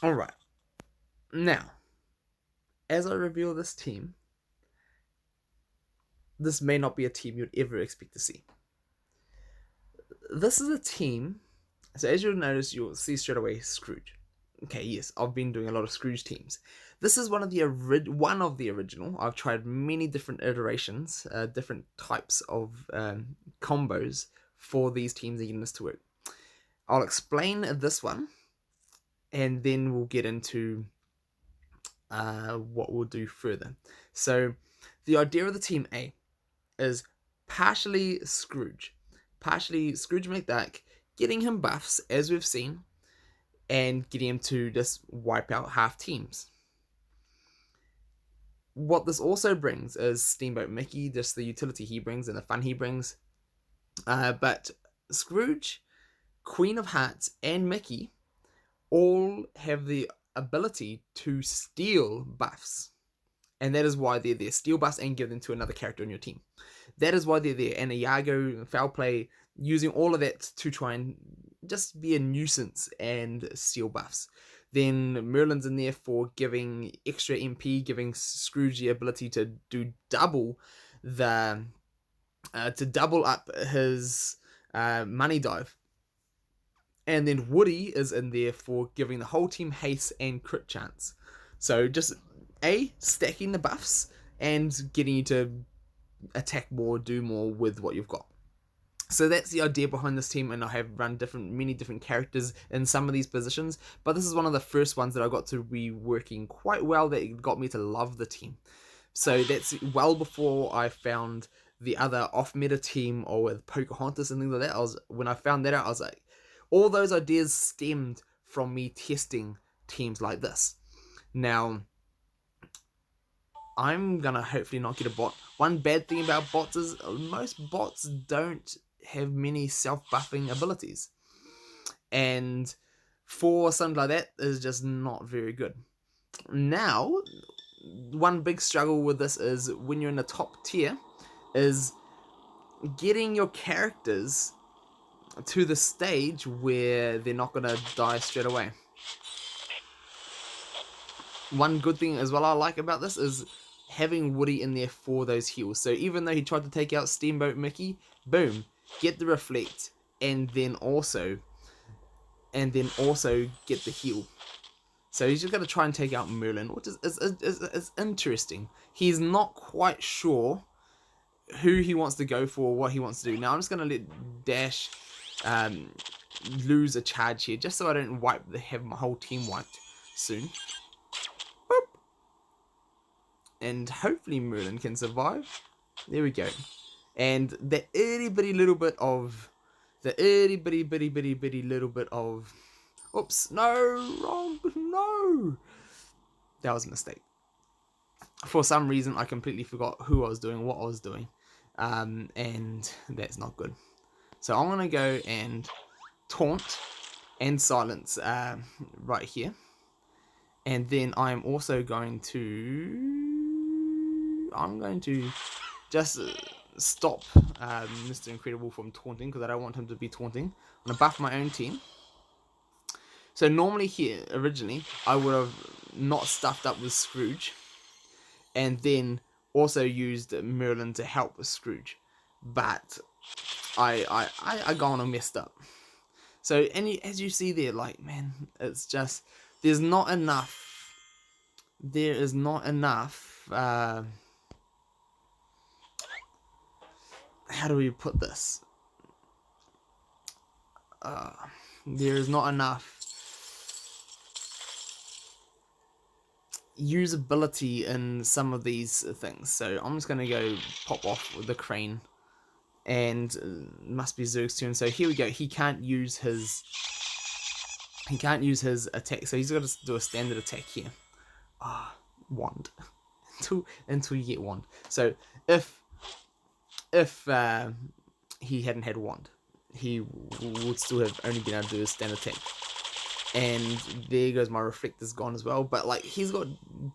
Alright, now, as I reveal this team, this may not be a team you'd ever expect to see. This is a team, so as you'll notice, you'll see straight away Scrooge. Okay, yes, I've been doing a lot of Scrooge teams. This is one of the original. I've tried many different iterations, different types of combos for these teams and getting this to work. I'll explain this one, and then we'll get into what we'll do further. So, the idea of the team A is partially Scrooge McDuck, getting him buffs as we've seen, and getting him to just wipe out half teams. What this also brings is Steamboat Mickey, just the utility he brings and the fun he brings. But Scrooge, Queen of Hearts, and Mickey all have the ability to steal buffs. And that is why they're there. Steal buffs and give them to another character on your team. That is why they're there. And Iago, Foul Play, using all of that to try and just be a nuisance and steal buffs. Then Merlin's in there for giving extra MP, giving Scrooge the ability to do double the to double up his money dive. And then Woody is in there for giving the whole team haste and crit chance. So just stacking the buffs and getting you to attack more, do more with what you've got. So that's the idea behind this team, and I have run many different characters in some of these positions, but this is one of the first ones that I got to be working quite well that got me to love the team. So that's well before I found the other off-meta team or with Pocahontas and things like that. When I found that out, I was like, all those ideas stemmed from me testing teams like this. Now, I'm gonna hopefully not get a bot. One bad thing about bots is most bots don't have many self-buffing abilities, and for something like that is just not very good. Now, one big struggle with this is when you're in the top tier is getting your characters to the stage where they're not gonna die straight away. One good thing as well I like about this is having Woody in there for those heals. So even though he tried to take out Steamboat Mickey, boom, get the reflect, and then also get the heal. So he's just going to try and take out Merlin, which is interesting. He's not quite sure who he wants to go for, what he wants to do. Now I'm just going to let Dash lose a charge here, just so I don't have my whole team wiped soon. Boop. And hopefully Merlin can survive. There we go. And the itty bitty little bit of oops, no, wrong, no. That was a mistake. For some reason, I completely forgot who I was doing, what I was doing. And that's not good. So I'm going to go and taunt and silence right here. And then I'm also going to... just stop Mr. Incredible from taunting, because I don't want him to be taunting. I'm going to buff my own team. So normally here, originally, I would have not stuffed up with Scrooge, and then also used Merlin to help with Scrooge. But I gone and messed up. So as you see there, like, man, it's just, there's not enough. There is not enough. How do we put this? There is not enough usability in some of these things. So I'm just gonna go pop off with the crane, and must be Zurg's turn. So here we go. He can't use his attack, so he's got to do a standard attack here. Wand until you get wand. So if he hadn't had wand, he would still have only been able to do a standard attack. And there goes my reflector's gone as well. But like, he's got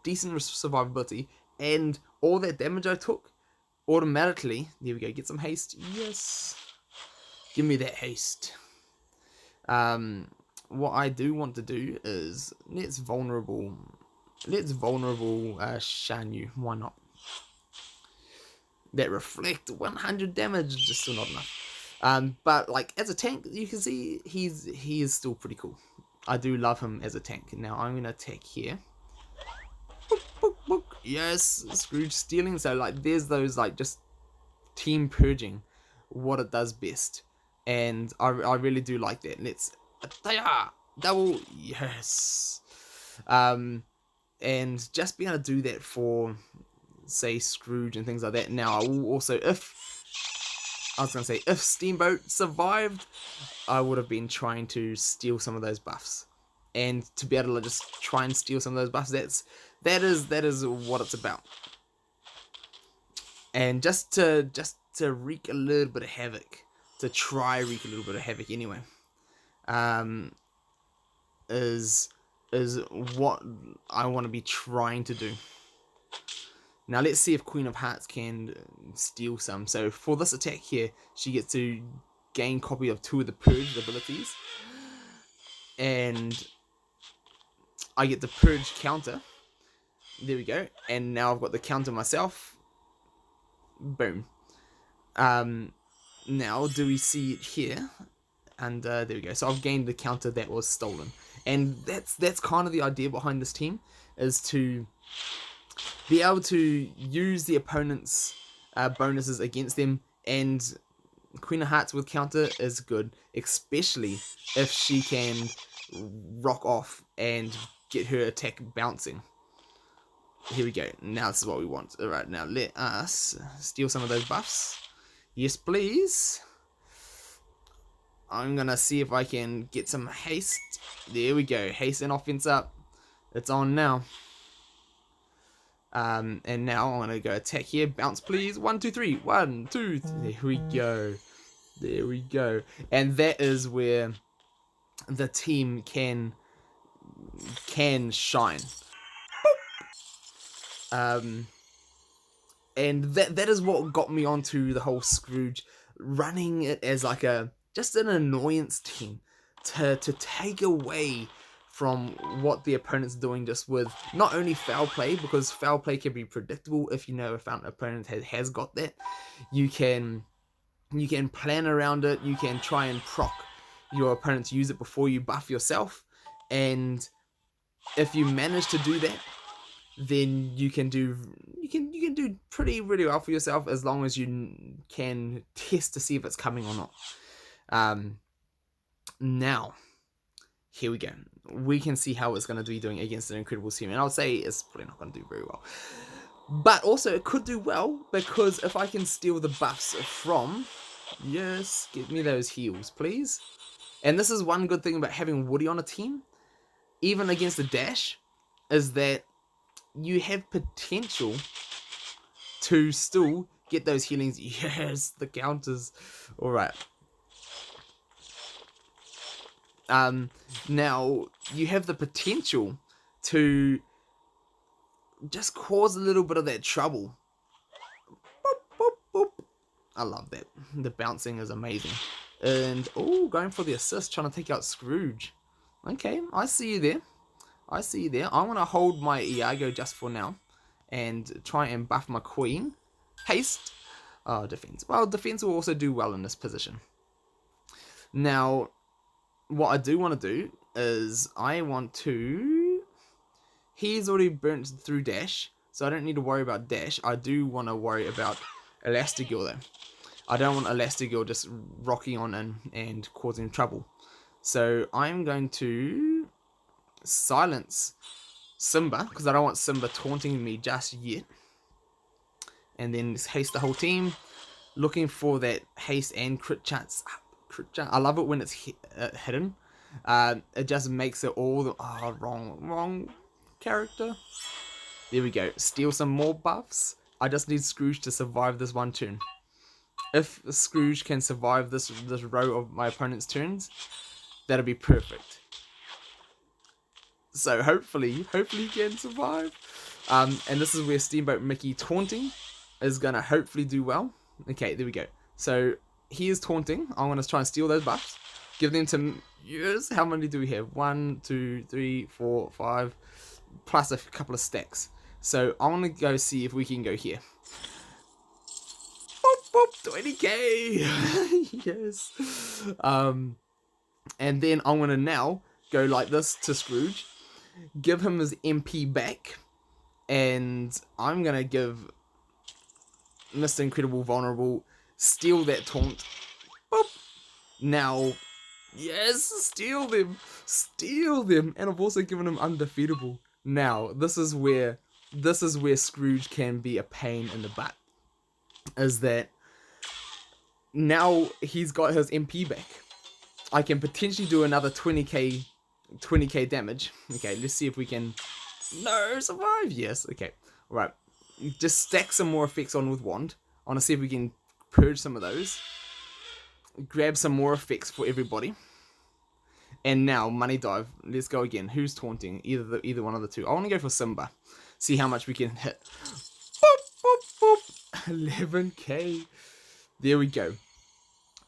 decent survivability, and all that damage I took automatically. There we go. Get some haste. Yes. Give me that haste. what I do want to do is let's vulnerable Shan you. Why not? That reflect 100 damage, just still not enough. But like as a tank, you can see he is still pretty cool. I do love him as a tank. Now I'm gonna attack here. Boop, boop, boop. Yes, Scrooge stealing. So like there's those like just team purging, what it does best, and I really do like that. Let's double, yes. And just being able to do that for say Scrooge and things like that. Now I will also, if Steamboat survived, I would have been trying to steal some of those buffs, and to be able to just try and steal some of those buffs, that is what it's about. And just to wreak a little bit of havoc, to try wreak a little bit of havoc anyway, is what I want to be trying to do. Now let's see if Queen of Hearts can steal some. So for this attack here, she gets to gain copy of 2 of the purged abilities, and I get the purge counter. There we go. And now I've got the counter myself. Boom. Now do we see it here? And there we go. So I've gained the counter that was stolen, and that's kind of the idea behind this team, is to be able to use the opponent's bonuses against them. And Queen of Hearts with counter is good, especially if she can rock off and get her attack bouncing. Here we go. Now this is what we want. Alright, now let us steal some of those buffs. Yes, please. I'm gonna see if I can get some haste. There we go. Haste and offense up. It's on now. And now I'm gonna go attack here. Bounce, please. 1, 2, 3. 1, 2, 3. There we go. There we go. And that is where the team can shine. And that is what got me onto the whole Scrooge, running it as like just an annoyance team to take away from what the opponent's doing, just with not only foul play, because foul play can be predictable. If you know if an opponent has got that, you can plan around it. You can try and proc your opponent to use it before you buff yourself, and if you manage to do that, then you can do really well for yourself, as long as you can test to see if it's coming or not. Now here we go. We can see how it's going to be doing against an Incredibles team, and I would say it's probably not going to do very well, but also it could do well, because if I can steal the buffs from, yes, give me those heals please. And this is one good thing about having Woody on a team, even against the dash, is that you have potential to still get those healings. Yes, the counters. Alright. Now, you have the potential to just cause a little bit of that trouble. Boop, boop, boop. I love that. The bouncing is amazing. And, oh, going for the assist, trying to take out Scrooge. Okay, I see you there. I see you there. I want to hold my Iago just for now and try and buff my queen. Haste. Oh, defense. Well, defense will also do well in this position. Now, what I do want to do is I want to... He's already burnt through dash, so I don't need to worry about dash. I do want to worry about Elastigirl though. I don't want Elastigirl just rocking on and causing trouble. So I'm going to silence Simba, because I don't want Simba taunting me just yet. And then haste the whole team, looking for that haste and crit chance. I love it when it's hidden. It just makes it all the wrong character. There we go. Steal some more buffs. I just need Scrooge to survive this one turn. If Scrooge can survive this row of my opponent's turns, that'll be perfect. So hopefully he can survive. And this is where Steamboat Mickey taunting is gonna hopefully do well. Okay, there we go. So he is taunting. I'm gonna try and steal those buffs. Give them to... Yes, how many do we have? 1, 2, 3, 4, 5, plus a couple of stacks. So I want to go see if we can go here. Boop, boop, 20k! Yes. And then I'm going to now go like this to Scrooge. Give him his MP back. And I'm going to give Mr. Incredible vulnerable. Steal that taunt. Boop. Now... Yes, steal them, and I've also given him undefeatable. Now, this is where Scrooge can be a pain in the butt. Is that now he's got his MP back. I can potentially do another 20k damage. Okay, let's see if we can. No, survive. Yes. Okay. All right. Just stack some more effects on with wand. I want to see if we can purge some of those. Grab some more effects for everybody. And now, money dive. Let's go again. Who's taunting? Either one of the two. I want to go for Simba. See how much we can hit. Boop, boop, boop. 11k. There we go.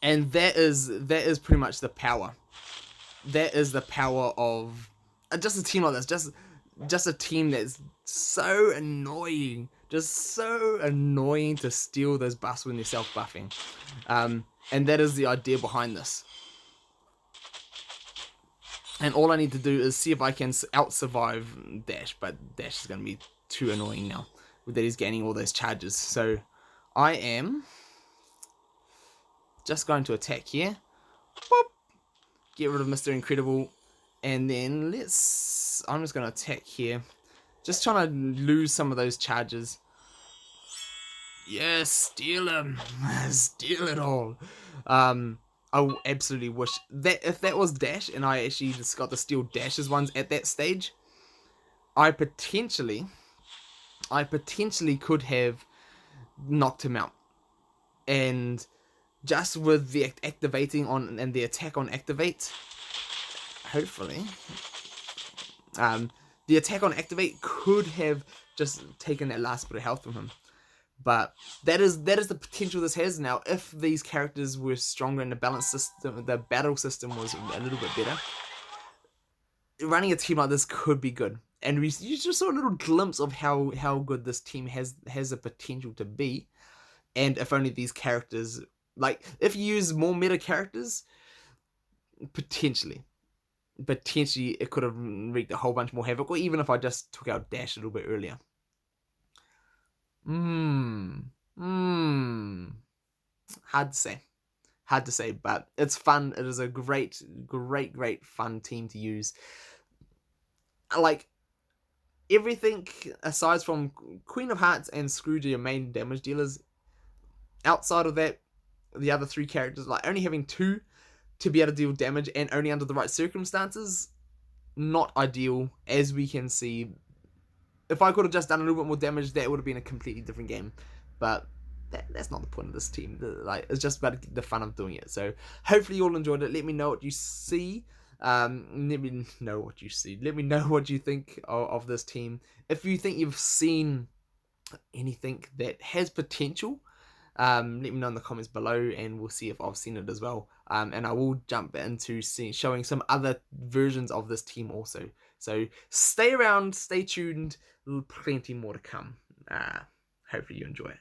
And that is pretty much the power. That is the power of just a team like this. Just a team that's so annoying. Just so annoying to steal those buffs when they're self-buffing. And that is the idea behind this. And all I need to do is see if I can out-survive Dash. But Dash is going to be too annoying now. With that he's gaining all those charges. So I am just going to attack here. Boop. Get rid of Mr. Incredible. And then I'm just going to attack here. Just trying to lose some of those charges. Yes, steal them. Steal it all. I absolutely wish that if that was Dash and I actually just got to steal Dash's ones at that stage, I potentially could have knocked him out. And just with the activating on and the attack on activate, hopefully, the attack on activate could have just taken that last bit of health from him. But that is the potential this has now. If these characters were stronger and the balance system, the battle system was a little bit better, running a team like this could be good. And you just saw a little glimpse of how good this team has the potential to be. And if only these characters, like if you use more meta characters, potentially it could have wreaked a whole bunch more havoc. Or even if I just took out Dash a little bit earlier. Hard to say, but it's fun. It is a great fun team to use. Like everything aside from Queen of Hearts and Scrooge are your main damage dealers. Outside of that, the other three characters, like only having 2 to be able to deal damage and only under the right circumstances, not ideal. As we can see, if I could have just done a little bit more damage, that would have been a completely different game. But that's not the point of this team. It's just about the fun of doing it. So hopefully you all enjoyed it. Let me know what you see. Let me know what you see. Let me know what you think of this team. If you think you've seen anything that has potential, let me know in the comments below, and we'll see if I've seen it as well. And I will jump into showing some other versions of this team also. So stay around, stay tuned, plenty more to come. Hopefully you enjoy it.